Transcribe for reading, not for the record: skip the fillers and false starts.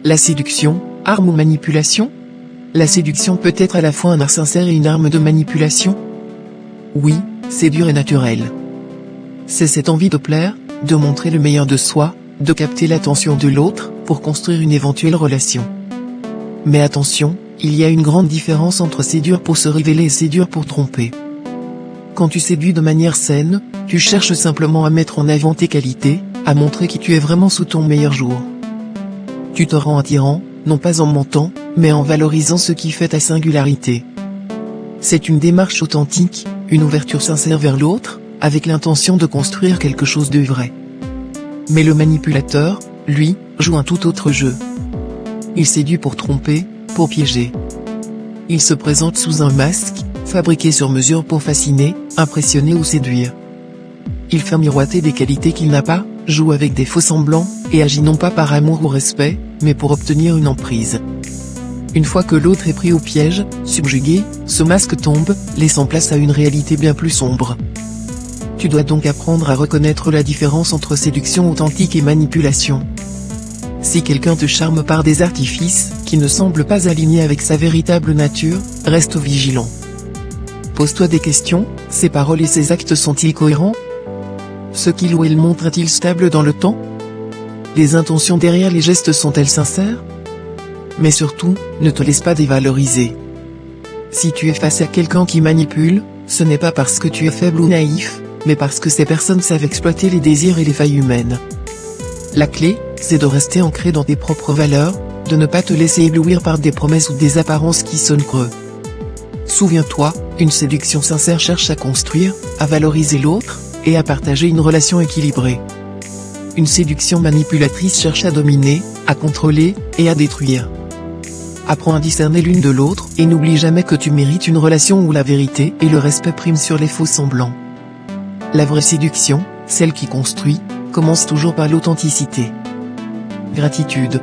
La séduction, arme ou manipulation? La séduction peut être à la fois un art sincère et une arme de manipulation? Oui, séduire est naturel. C'est cette envie de plaire, de montrer le meilleur de soi, de capter l'attention de l'autre, pour construire une éventuelle relation. Mais attention, il y a une grande différence entre séduire pour se révéler et séduire pour tromper. Quand tu séduis de manière saine, tu cherches simplement à mettre en avant tes qualités, à montrer qui tu es vraiment sous ton meilleur jour. Tu te rends attirant, non pas en mentant, mais en valorisant ce qui fait ta singularité. C'est une démarche authentique, une ouverture sincère vers l'autre, avec l'intention de construire quelque chose de vrai. Mais le manipulateur, lui, joue un tout autre jeu. Il séduit pour tromper, pour piéger. Il se présente sous un masque, fabriqué sur mesure pour fasciner, impressionner ou séduire. Il fait miroiter des qualités qu'il n'a pas, joue avec des faux semblants, et agit non pas par amour ou respect, mais pour obtenir une emprise. Une fois que l'autre est pris au piège, subjugué, ce masque tombe, laissant place à une réalité bien plus sombre. Tu dois donc apprendre à reconnaître la différence entre séduction authentique et manipulation. Si quelqu'un te charme par des artifices, qui ne semblent pas alignés avec sa véritable nature, reste vigilant. Pose-toi des questions, ses paroles et ses actes sont-ils cohérents? Ce qu'il ou elle montre est-il stable dans le temps? Les intentions derrière les gestes sont-elles sincères? Mais surtout, ne te laisse pas dévaloriser. Si tu es face à quelqu'un qui manipule, ce n'est pas parce que tu es faible ou naïf, mais parce que ces personnes savent exploiter les désirs et les failles humaines. La clé, c'est de rester ancré dans tes propres valeurs, de ne pas te laisser éblouir par des promesses ou des apparences qui sonnent creux. Souviens-toi, une séduction sincère cherche à construire, à valoriser l'autre, et à partager une relation équilibrée. Une séduction manipulatrice cherche à dominer, à contrôler, et à détruire. Apprends à discerner l'une de l'autre, et n'oublie jamais que tu mérites une relation où la vérité et le respect priment sur les faux semblants. La vraie séduction, celle qui construit, commence toujours par l'authenticité. Gratitude.